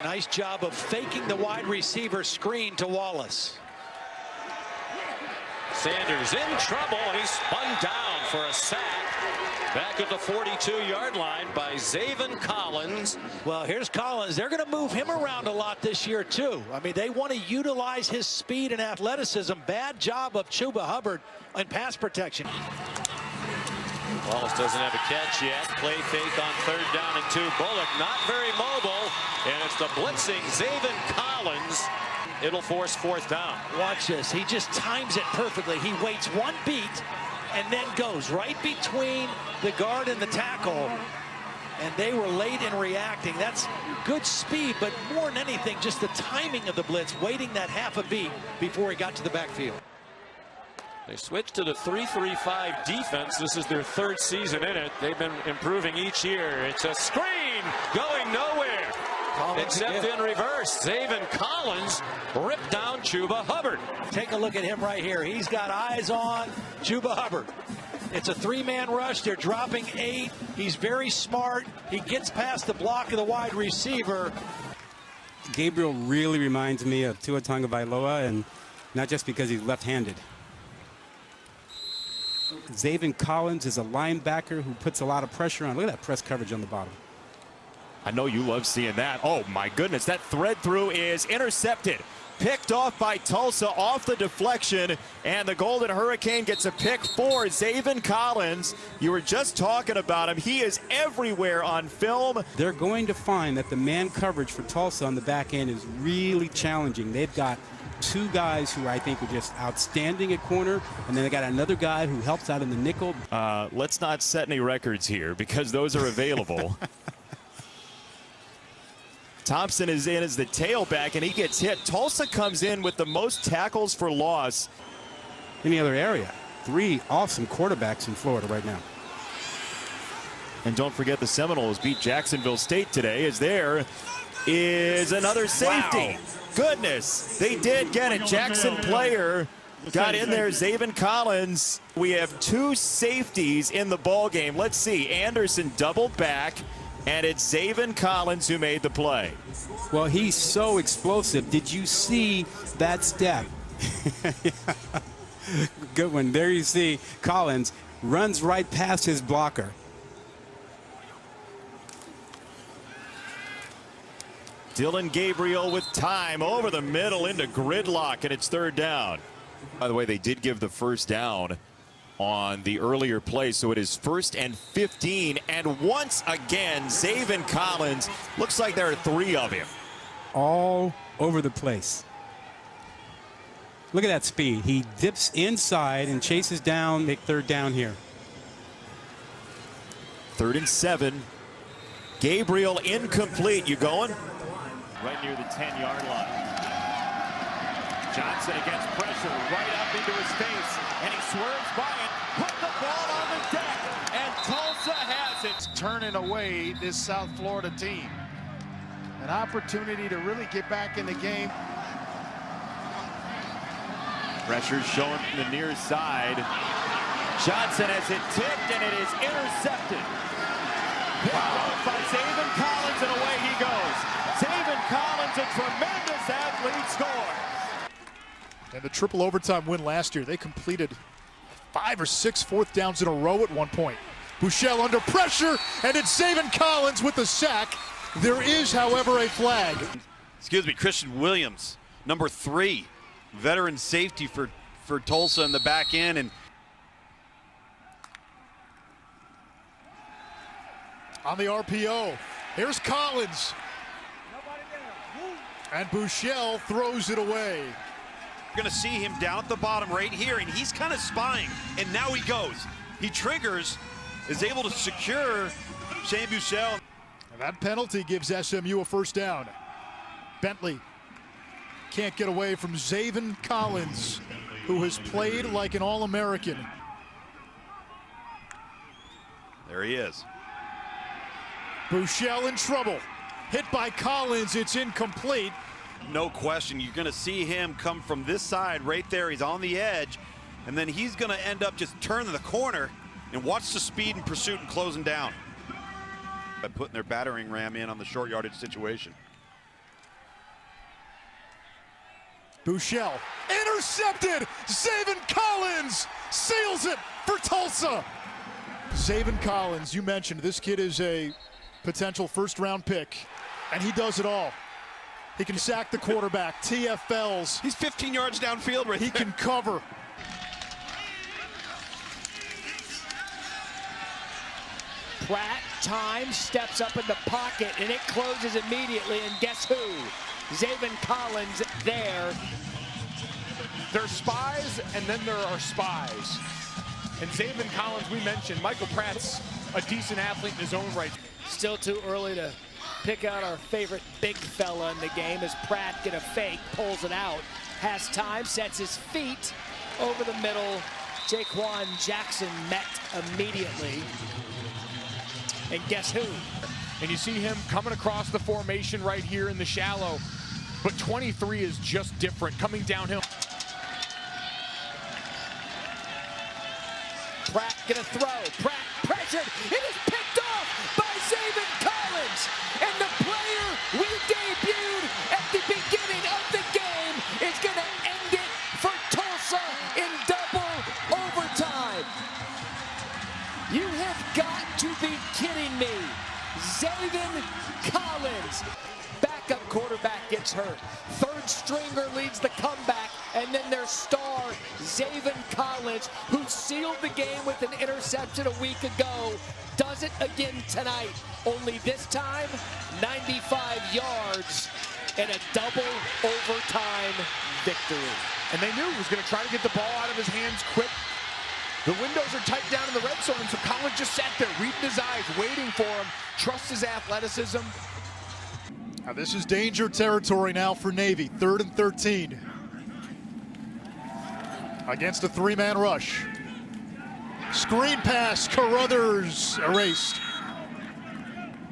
Nice job of faking the wide receiver screen to Wallace. Sanders in trouble, and he's spun down for a sack. Back at the 42-yard line by Zaven Collins. Well, here's Collins. They're going to move him around a lot this year, too. I mean, they want to utilize his speed and athleticism. Bad job of Chuba Hubbard in pass protection. Wallace doesn't have a catch yet. Play fake on 3rd down and 2. Bullock not very mobile, and it's the blitzing Zaven Collins. It'll force 4th down. Watch this. He just times it perfectly. He waits one beat and then goes right between the guard and the tackle. And they were late in reacting. That's good speed, but more than anything, just the timing of the blitz, waiting that half a beat before he got to the backfield. They switched to the 3-3-5 defense. This is their 3rd season in it. They've been improving each year. It's a screen going nowhere. Except in reverse. Zaven Collins ripped down Chuba Hubbard. Take a look at him right here. He's got eyes on Chuba Hubbard. It's a 3-man rush. They're dropping 8. He's very smart. He gets past the block of the wide receiver. Gabriel really reminds me of Tua Tagovailoa, and not just because he's left-handed. Zaven Collins is a linebacker who puts a lot of pressure on. Look at that press coverage on the bottom. I know you love seeing that. Oh, my goodness. That thread through is intercepted. Picked off by Tulsa off the deflection, and the Golden Hurricane gets a pick for Zaven Collins. You were just talking about him. He is everywhere on film. They're going to find that the man coverage for Tulsa on the back end is really challenging. They've got 2 guys who I think are just outstanding at corner, and then they got another guy who helps out in the nickel. Let's not set any records here because those are available. Thompson is in as the tailback, and he gets hit. Tulsa comes in with the most tackles for loss. Any other area. 3 awesome quarterbacks in Florida right now. And don't forget the Seminoles beat Jacksonville State today, as there is another safety. Wow. Goodness, they did get a Jackson player. Got in there, Zaven Collins. We have 2 safeties in the ball game. Let's see, Anderson doubled back, and it's Zaven Collins who made the play. Well, he's so explosive. Did you see that step? Good one. There you see Collins runs right past his blocker. Dylan Gabriel with time over the middle into gridlock, and it's 3rd down. By the way, they did give the 1st down on the earlier play, so it is 1st and 15. And once again, Zaven Collins, looks like there are 3 of him. All over the place. Look at that speed. He dips inside and chases down, make 3rd down here. 3rd and 7. Gabriel incomplete. You going? Right near the 10-yard line. Johnson against pressure, right up into his face, and he swerves by it, put the ball on the deck, and Tulsa has it. Turning away this South Florida team. An opportunity to really get back in the game. Pressure showing from the near side. Johnson has it tipped, and it is intercepted. Picked off by Zaven Collins, and away he goes. Zaven Collins, a tremendous athlete, score. And the triple overtime win last year, they completed 5 or 6 4th downs in a row at one point. Buechele under pressure, and it's Zaven Collins with the sack. There is, however, a flag. Excuse me, Christian Williams, number 3, veteran safety for Tulsa in the back end. And on the RPO, here's Collins. And Buechele throws it away. We're going to see him down at the bottom right here, and he's kind of spying, and now he goes. He triggers, is able to secure Shane Buechele. And that penalty gives SMU a 1st down. Bentley can't get away from Zaven Collins, who has played like an All-American. There he is. Buechele in trouble. Hit by Collins, it's incomplete. No question, you're going to see him come from this side right there. He's on the edge, and then he's going to end up just turning the corner, and watch the speed and pursuit and closing down. By putting their battering ram in on the short yardage situation. Bouchel, intercepted! Zaven Collins seals it for Tulsa! Zaven Collins, you mentioned, this kid is a potential first-round pick, and he does it all. He can sack the quarterback, TFLs. He's 15 yards downfield right there. He can cover. Pratt, time, steps up in the pocket, and it closes immediately, and guess who? Zaven Collins there. There's spies, and then there are spies. And Zaven Collins, we mentioned, Michael Pratt's a decent athlete in his own right. Still too early to pick out our favorite big fella in the game as Pratt get a fake, pulls it out, has time, sets his feet over the middle. Jaquan Jackson met immediately. And guess who? And you see him coming across the formation right here in the shallow. But 23 is just different, coming downhill. Pratt gonna throw. Pratt pressured. It is picked off by Zaven Collins. And the player we debuted at the beginning of the game is gonna end it for Tulsa in double overtime. You have got to be kidding me. Zaven Collins. Backup quarterback gets hurt. Third stringer leads the comeback, and then their star, Zaven Collins, who sealed the game with an interception a week ago, does it again tonight. Only this time, 95 yards and a double overtime victory. And they knew he was going to try to get the ball out of his hands quick. The windows are tight down in the red zone, so Collins just sat there, reading his eyes, waiting for him, trusts his athleticism. Now this is danger territory now for Navy, 3rd and 13. Against a three-man rush. Screen pass, Carruthers erased.